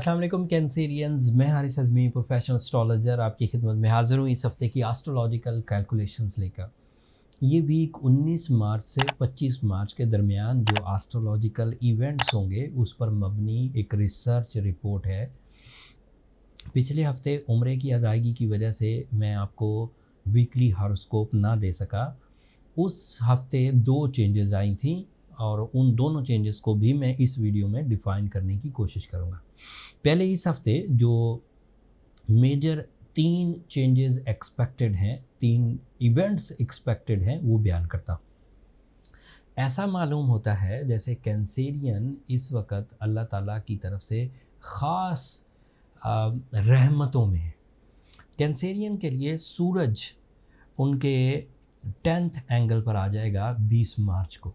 अस्सलाम वालेकुम कैंसेरियंस, मैं हारिस अज़मी प्रोफेशनल एस्ट्रोलॉजर आपकी खिदमत में हाज़िर हूँ इस हफ़्ते की एस्ट्रोलॉजिकल कैलकुलेशंस लेकर। ये वीक 19 मार्च से 25 मार्च के दरमियान जो एस्ट्रोलॉजिकल इवेंट्स होंगे उस पर मबनी एक रिसर्च रिपोर्ट है। पिछले हफ़्ते उम्रे की अदायगी की वजह से मैं आपको वीकली हॉरोस्कोप ना दे सका। उस हफ़्ते 2 चेंजेस आई थी और उन दोनों चेंजेस को भी मैं इस वीडियो में डिफ़ाइन करने की कोशिश करूँगा। पहले इस हफ़्ते जो मेजर 3 चेंजेस एक्सपेक्टेड हैं, 3 इवेंट्स एक्सपेक्टेड हैं, वो बयान करता हूँ। ऐसा मालूम होता है जैसे कैंसेरियन इस वक्त अल्लाह ताला की तरफ से ख़ास रहमतों में है। कैंसेरियन के लिए सूरज उनके 10th एंगल पर आ जाएगा 20 मार्च को।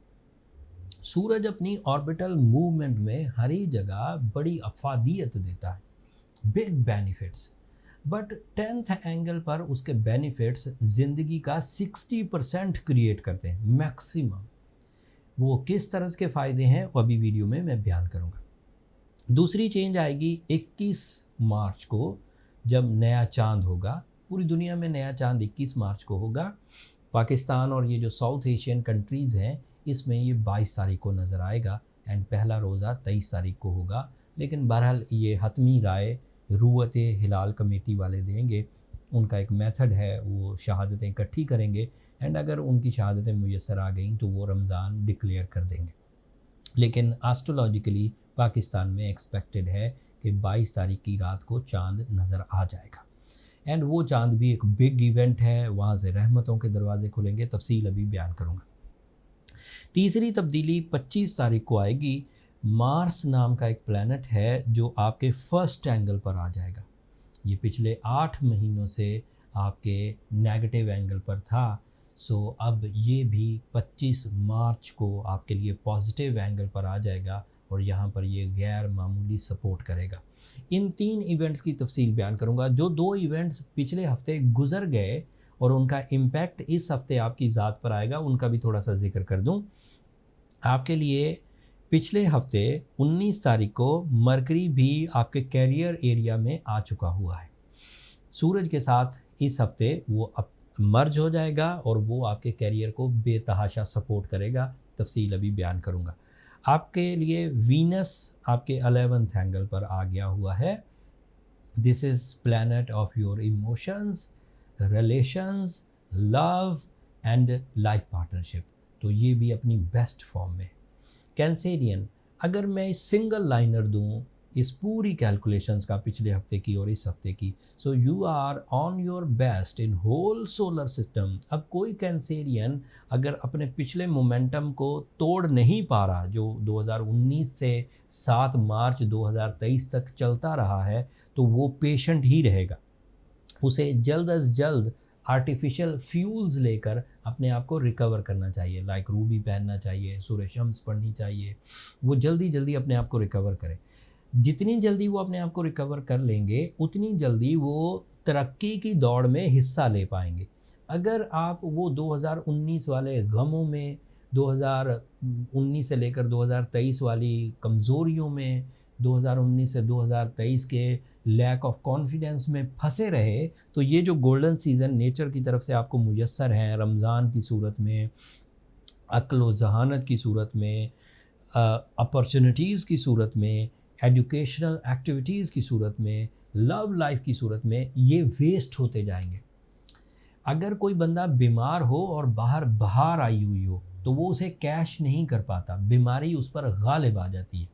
सूरज अपनी ऑर्बिटल मूवमेंट में हर ही जगह बड़ी अफादियत देता है, big benefits, but 10th angle पर उसके बेनिफिट्स ज़िंदगी का 60% क्रिएट करते हैं मैक्सिमम। वो किस तरह के फ़ायदे हैं वो अभी वीडियो में मैं बयान करूँगा। दूसरी चेंज आएगी 21 मार्च को, जब नया चांद होगा। पूरी दुनिया में नया चांद 21 मार्च को होगा। पाकिस्तान और ये जो साउथ एशियन कंट्रीज़ हैं इसमें ये 22 तारीख को नज़र आएगा एंड पहला रोज़ा 23 तारीख को होगा। लेकिन बहरहाल ये हतमी राय रूअत हिलाल कमेटी वाले देंगे। उनका एक मेथड है, वो शहादतें इकट्ठी करेंगे एंड अगर उनकी शहादतें मुयस्सर आ गई तो वो रमज़ान डिक्लेयर कर देंगे। लेकिन एस्ट्रोलॉजिकली पाकिस्तान में एक्सपेक्टेड है कि 22 तारीख की रात को चांद नज़र आ जाएगा एंड वो चांद भी एक बिग इवेंट है, वहाँ से रहमतों के दरवाजे खुलेंगे। तफसील अभी बयान करूँगा। तीसरी तब्दीली 25 तारीख को आएगी। मार्स नाम का एक प्लैनेट है जो आपके फर्स्ट एंगल पर आ जाएगा। ये पिछले 8 महीनों से आपके नेगेटिव एंगल पर था, सो अब ये भी 25 मार्च को आपके लिए पॉजिटिव एंगल पर आ जाएगा और यहाँ पर ये गैर मामूली सपोर्ट करेगा। इन 3 इवेंट्स की तफसील बयान करूँगा। जो 2 इवेंट्स पिछले हफ्ते गुजर गए और उनका इम्पैक्ट इस हफ्ते आपकी ज़ात पर आएगा, उनका भी थोड़ा सा जिक्र कर दूँ आपके लिए। पिछले हफ्ते 19 तारीख को मरकरी भी आपके कैरियर एरिया में आ चुका हुआ है। सूरज के साथ इस हफ्ते वो अब मर्ज हो जाएगा और वो आपके कैरियर को बेतहाशा सपोर्ट करेगा। तफसील अभी बयान करूँगा। आपके लिए वीनस आपके 11th एंगल पर आ गया हुआ है। This is planet of your emotions, relations, love and life partnership. तो ये भी अपनी बेस्ट फॉर्म में। कैंसेरियन, अगर मैं सिंगल लाइनर दूं इस पूरी कैलकुलेशंस का पिछले हफ्ते की और इस हफ्ते की, so you are on your best in whole solar system. अब कोई कैंसेरियन अगर अपने पिछले मोमेंटम को तोड़ नहीं पा रहा, जो 2019 से 7 मार्च 2023 तक चलता रहा है, तो वो पेशेंट ही रहेगा। उसे जल्द अज जल्द आर्टिफिशियल फ्यूल्स लेकर अपने आप को रिकवर करना चाहिए, लाइक रूबी पहनना चाहिए, सूर्य शम्स पढ़नी चाहिए। वो जल्दी जल्दी अपने आप को रिकवर करें। जितनी जल्दी वो अपने आप को रिकवर कर लेंगे उतनी जल्दी वो तरक्की की दौड़ में हिस्सा ले पाएंगे। अगर आप वो 2019 वाले गमों में, 2019 से लेकर 2023 वाली कमज़ोरियों में, 2019 से 2023 के लैक ऑफ कॉन्फिडेंस में फंसे रहे, तो ये जो गोल्डन सीज़न नेचर की तरफ से आपको मुयस्सर है, रमज़ान की सूरत में, अक्ल व जहानत की सूरत में, अपॉर्चुनिटीज़ की सूरत में, एजुकेशनल एक्टिविटीज़ की सूरत में, लव लाइफ की सूरत में, ये वेस्ट होते जाएंगे। अगर कोई बंदा बीमार हो और बाहर आई हुई हो तो वो उसे कैश नहीं कर पाता, बीमारी उस पर गालिब आ जाती है।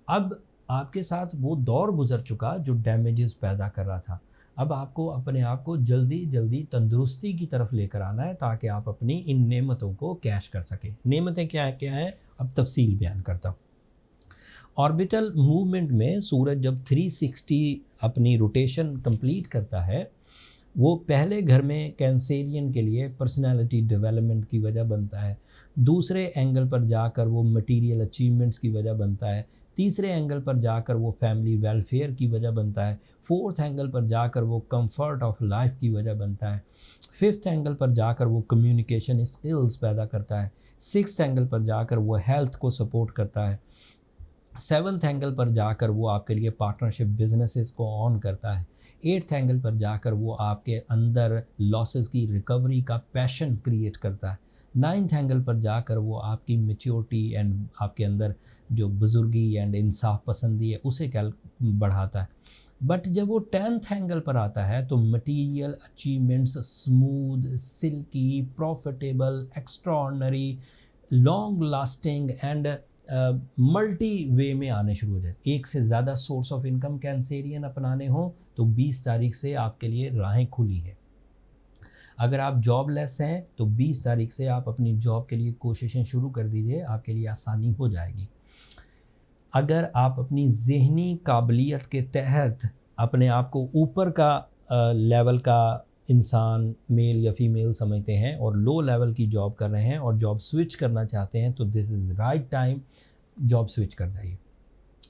अब आपके साथ वो दौर गुजर चुका जो डैमेजेस पैदा कर रहा था। अब आपको अपने आप को जल्दी जल्दी तंदुरुस्ती की तरफ लेकर आना है ताकि आप अपनी इन नेमतों को कैश कर सकें। नेमतें क्या हैं अब तफसील बयान करता हूँ। ऑर्बिटल मूवमेंट में सूरज जब 360 अपनी रोटेशन कंप्लीट करता है, वो पहले घर में कैंसेरियन के लिए पर्सनालिटी डेवलपमेंट की वजह बनता है। दूसरे एंगल पर जाकर वो मटेरियल अचीवमेंट्स की वजह बनता है। तीसरे एंगल पर जाकर वो फैमिली वेलफेयर की वजह बनता है। फोर्थ एंगल पर जाकर वो कंफर्ट ऑफ लाइफ की वजह बनता है। फिफ्थ एंगल पर जाकर वो कम्युनिकेशन स्किल्स पैदा करता है। सिक्स्थ एंगल पर जाकर वो हेल्थ को सपोर्ट करता है। 7th एंगल पर जाकर वो आपके लिए पार्टनरशिप बिजनेसेस को ऑन करता है। 8th एंगल पर जाकर वो आपके अंदर लॉसेस की रिकवरी का पैशन क्रिएट करता है। 9th एंगल पर जाकर वो आपकी मैच्योरिटी एंड आपके अंदर जो बुजुर्गी एंड इंसाफ पसंदी है उसे बढ़ाता है। बट जब वो 10th एंगल पर आता है तो material achievements smooth, silky, profitable, extraordinary, long lasting and multi way में आने शुरू हो जाए। एक से ज़्यादा सोर्स ऑफ इनकम कैंसेरियन अपनाने हो तो 20 तारीख से आपके लिए राहें खुली है। अगर आप जॉबलेस हैं तो 20 तारीख से आप अपनी जॉब के लिए कोशिशें शुरू कर दीजिए, आपके लिए आसानी हो जाएगी। अगर आप अपनी ज़हनी काबिलियत के तहत अपने आप को ऊपर का लेवल का इंसान, मेल या फीमेल समझते हैं और लो लेवल की जॉब कर रहे हैं और जॉब स्विच करना चाहते हैं तो this is right time, job switch कर जाइए।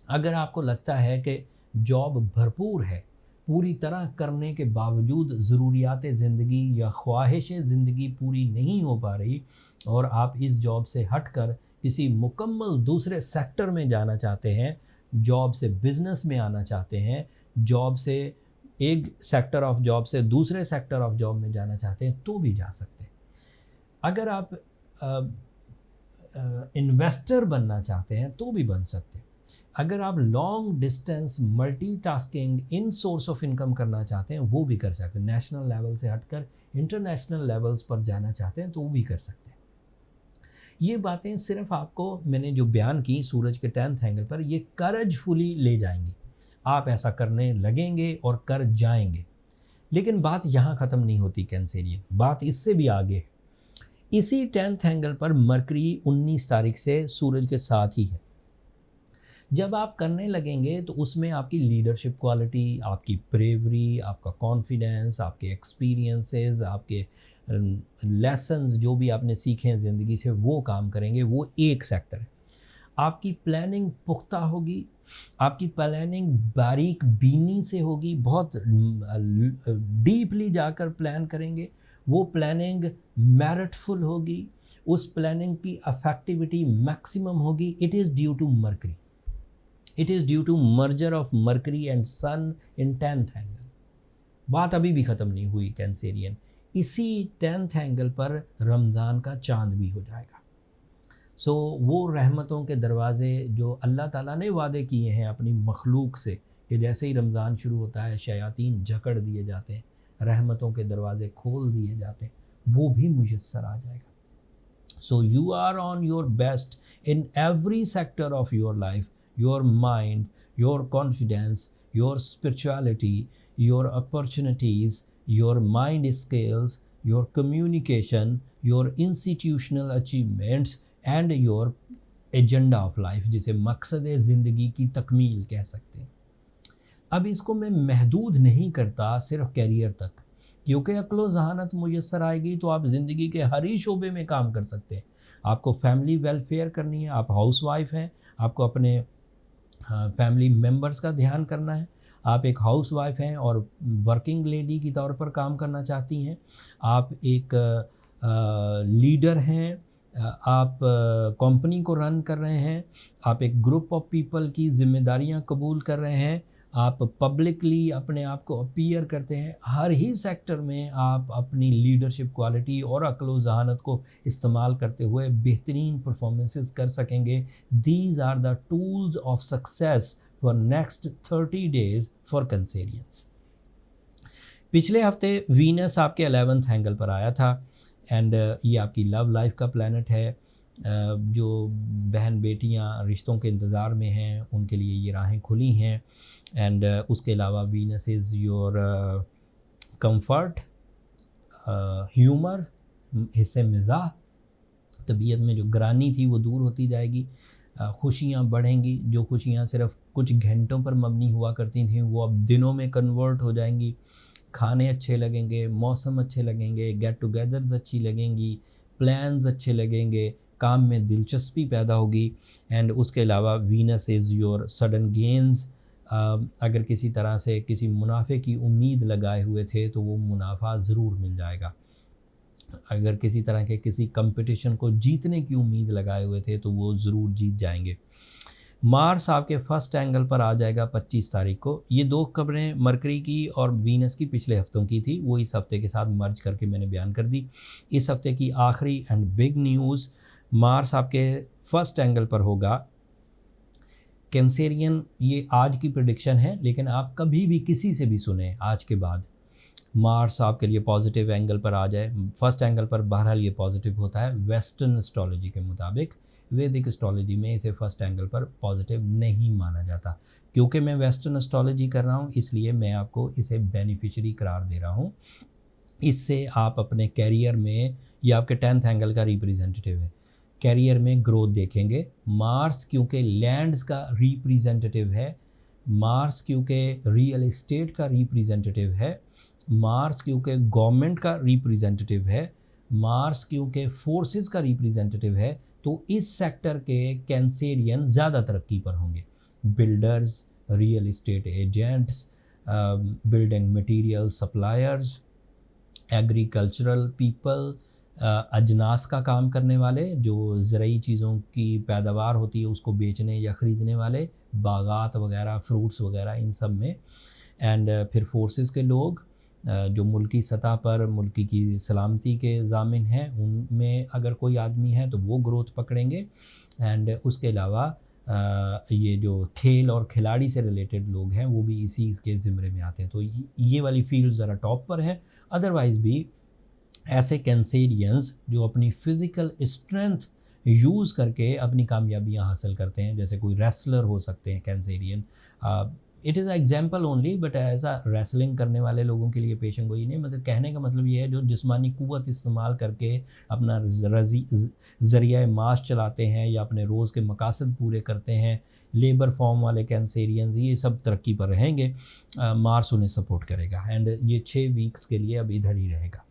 अगर आपको लगता है कि जॉब भरपूर है, पूरी तरह करने के बावजूद ज़रूरियात ज़िंदगी या ख्वाहिश ज़िंदगी पूरी नहीं हो पा रही और आप इस जॉब से हटकर किसी मुकम्मल दूसरे सेक्टर में जाना चाहते हैं, जॉब से बिज़नेस में आना चाहते हैं, जॉब से एक सेक्टर ऑफ जॉब से दूसरे सेक्टर ऑफ जॉब में जाना चाहते हैं तो भी जा सकते हैं। अगर आप इन्वेस्टर बनना चाहते हैं तो भी बन सकते हैं। अगर आप long distance multitasking in source of income करना चाहते हैं वो भी कर सकते हैं। नेशनल लेवल से हटकर इंटरनेशनल लेवल्स पर जाना चाहते हैं तो वो भी कर सकते हैं। ये बातें सिर्फ आपको मैंने जो बयान की सूरज के 10th एंगल पर, ये करेजफुली ले जाएंगी। आप ऐसा करने लगेंगे और कर जाएंगे। लेकिन बात यहाँ ख़त्म नहीं होती कैंसेरियन, बात इससे भी आगे है। इसी 10th एंगल पर मरकरी 19 तारीख से सूरज के साथ ही है। जब आप करने लगेंगे तो उसमें आपकी लीडरशिप क्वालिटी, आपकी ब्रेवरी, आपका कॉन्फिडेंस, आपके एक्सपीरियंसेस, आपके लेसन्स जो भी आपने सीखे हैं ज़िंदगी से वो काम करेंगे। वो एक सेक्टर है। आपकी प्लानिंग पुख्ता होगी, आपकी प्लानिंग बारीक बीनी से होगी, बहुत डीपली जाकर प्लान करेंगे। वो प्लानिंग मेरिटफुल होगी, उस प्लानिंग की अफेक्टिविटी मैक्सिमम होगी। It is due to Mercury, it is due to merger of Mercury and sun in 10th angle. बात अभी भी ख़त्म नहीं हुई कैंसेरियन। इसी 10th एंगल पर रमज़ान का चांद भी हो जाएगा। सो वो रहमतों के दरवाज़े जो अल्लाह ताला ने वादे किए हैं अपनी मखलूक से कि जैसे ही रमज़ान शुरू होता है शयातीन जकड़ दिए जाते हैं, रहमतों के दरवाज़े खोल दिए जाते हैं, वो भी मुयस्सर आ जाएगा। So you are on your best in every sector of your life, your mind, your confidence, your spirituality, your opportunities, your mind skills, your communication, your institutional achievements and your agenda of life, जिसे मकसद ज़िंदगी की तकमील कह सकते हैं। अब इसको मैं महदूद नहीं करता सिर्फ कैरियर तक, क्योंकि अक्ल ज़हानत मुयस्सर आएगी तो आप ज़िंदगी के हर ही शोबे में काम कर सकते हैं। आपको फैमिली वेलफेयर करनी है, आप हाउस वाइफ हैं, आपको अपने फैमिली मेम्बर्स का ध्यान करना है, आप एक हाउस वाइफ हैं और वर्किंग लेडी की तौर पर काम करना चाहती हैं, आप एक लीडर हैं, आप कंपनी को रन कर रहे हैं, आप एक ग्रुप ऑफ पीपल की जिम्मेदारियां कबूल कर रहे हैं, आप पब्लिकली अपने आप को अपीयर करते हैं। हर ही सेक्टर में आप अपनी लीडरशिप क्वालिटी और अक्ल ज़हानत को इस्तेमाल करते हुए बेहतरीन परफॉर्मेंसेस कर सकेंगे। These are the tools of success for next 30 days for Cancerians. पिछले हफ्ते वीनस आपके 11th एंगल पर आया था एंड ये आपकी लव लाइफ का प्लैनेट है। जो बहन बेटियां रिश्तों के इंतज़ार में हैं उनके लिए ये राहें खुली हैं। एंड उसके अलावा Venus is your comfort, humour, हिस्से मिजाह, तबीयत में जो ग्रानी थी वो दूर होती जाएगी, खुशियाँ बढ़ेंगी। जो खुशियाँ सिर्फ कुछ घंटों पर मबनी हुआ करती थीं वो अब दिनों में कन्वर्ट हो जाएंगी। खाने अच्छे लगेंगे, मौसम अच्छे लगेंगे, गेट टुगेदर्स अच्छी लगेंगी, प्लान्स अच्छे लगेंगे, काम में दिलचस्पी पैदा होगी। एंड उसके अलावा Venus is your sudden gains. अगर किसी तरह से किसी मुनाफे की उम्मीद लगाए हुए थे तो वो मुनाफा ज़रूर मिल जाएगा। अगर किसी तरह के किसी कंपटीशन को जीतने की उम्मीद लगाए हुए थे तो वो ज़रूर जीत जाएंगे। मार्स आपके फर्स्ट एंगल पर आ जाएगा 25 तारीख को। ये 2 खबरें मरकरी की और वीनस की पिछले हफ्तों की थी, वो इस हफ्ते के साथ मर्ज करके मैंने बयान कर दी। इस हफ्ते की आखिरी एंड बिग न्यूज़, मार्स आपके फर्स्ट एंगल पर होगा कैंसेरियन। ये आज की प्रेडिक्शन है, लेकिन आप कभी भी किसी से भी सुने आज के बाद मार्स आपके लिए पॉजिटिव एंगल पर आ जाए, फर्स्ट एंगल पर, बहरहाल ये पॉजिटिव होता है वेस्टर्न एस्ट्रोलॉजी के मुताबिक। वैदिक एस्ट्रोलॉजी में इसे फर्स्ट एंगल पर पॉजिटिव नहीं माना जाता। क्योंकि मैं वेस्टर्न एस्ट्रोलॉजी कर रहा हूँ, इसलिए मैं आपको इसे बेनिफिशियरी करार दे रहा हूँ। इससे आप अपने कैरियर में, ये आपके 10th एंगल का रिप्रेजेंटेटिव है, कैरियर में ग्रोथ देखेंगे। मार्स क्योंकि लैंड्स का रिप्रेजेंटेटिव है, मार्स क्योंकि रियल एस्टेट का रिप्रेजेंटेटिव है, मार्स क्योंकि गवर्नमेंट का रिप्रेजेंटेटिव है, मार्स क्योंकि फोर्सेस का रिप्रेजेंटेटिव है, तो इस सेक्टर के कैंसेरियन ज़्यादा तरक्की पर होंगे। Builders, real estate agents, building material suppliers, agricultural people, Ajnas का काम करने वाले, जो ज़रूरी चीज़ों की पैदावार होती है उसको बेचने या ख़रीदने वाले, बागात वगैरह, फ्रूट्स वगैरह, इन सब में। एंड फिर फोर्सेस के लोग जो मुल्की सतह पर मुल्की की सलामती के ज़ामिन हैं, उनमें अगर कोई आदमी है तो वो ग्रोथ पकड़ेंगे। एंड उसके अलावा ये जो खेल और खिलाड़ी से रिलेटेड लोग हैं वो भी इसी के ज़िम्मे में आते हैं। तो ये वाली फील्ड ज़रा टॉप पर है। अदरवाइज़ भी ऐसे कैंसेरियंस जो अपनी फ़िज़िकल स्ट्रेंथ यूज़ करके अपनी कामयाबियां हासिल करते हैं, जैसे कोई रेसलर हो सकते हैं Cancerian, it is example only, but ऐसा रेसलिंग करने वाले लोगों के लिए पेशन गोई नहीं। मतलब कहने का मतलब ये है जो जिस्मानी क़ुव्वत इस्तेमाल करके अपना ज़रिया माश चलाते हैं या अपने रोज़ के मकासद पूरे करते हैं, लेबर फॉर्म वाले कैंसेरियंस, ये सब तरक्की पर रहेंगे। मार्स उन्हें सपोर्ट करेगा एंड ये 6 वीक्स के लिए अब इधर ही रहेगा।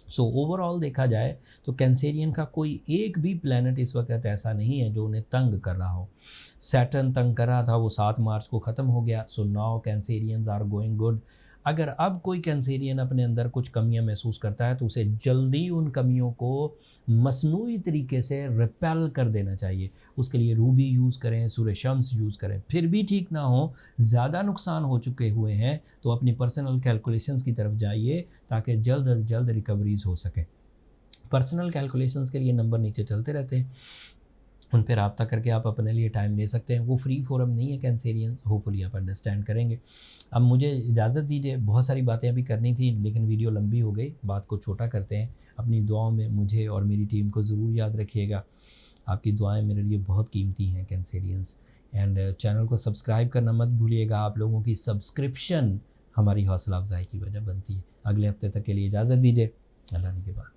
सो ओवरऑल देखा जाए तो कैंसेरियन का कोई एक भी प्लैनेट इस वक्त ऐसा नहीं है जो उन्हें तंग कर रहा हो। सैटर्न तंग कर रहा था, वो 7 मार्च को ख़त्म हो गया। So now Cancerians are going good. अगर अब कोई कैंसेरियन अपने अंदर कुछ कमियां महसूस करता है तो उसे जल्दी उन कमियों को मसनूई तरीके से रिपेल कर देना चाहिए। उसके लिए रूबी यूज़ करें, सूर्य शम्स यूज़ करें। फिर भी ठीक ना हो, ज़्यादा नुकसान हो चुके हुए हैं तो अपनी पर्सनल कैलकुलेशंस की तरफ जाइए ताकि जल्द अज जल्द रिकवरीज हो सकें। पर्सनल कैलकुलेशंस के लिए नंबर नीचे चलते रहते हैं, उन पर रब्ता करके आप अपने लिए टाइम ले सकते हैं। वो फ्री फोरम नहीं है कैंसेरियंस, होपफुली आप अंडरस्टैंड करेंगे। अब मुझे इजाज़त दीजिए, बहुत सारी बातें अभी करनी थी लेकिन वीडियो लंबी हो गई, बात को छोटा करते हैं। अपनी दुआओं में मुझे और मेरी टीम को ज़रूर याद रखिएगा। आपकी दुआएं मेरे लिए बहुत कीमती हैं कैंसेरियंस। एंड चैनल को सब्सक्राइब करना मत भूलिएगा। आप लोगों की सब्सक्रिप्शन हमारी हौसला अफजाई की वजह बनती है। अगले हफ्ते तक के लिए इजाज़त दीजिए। अल्लाह के बाद।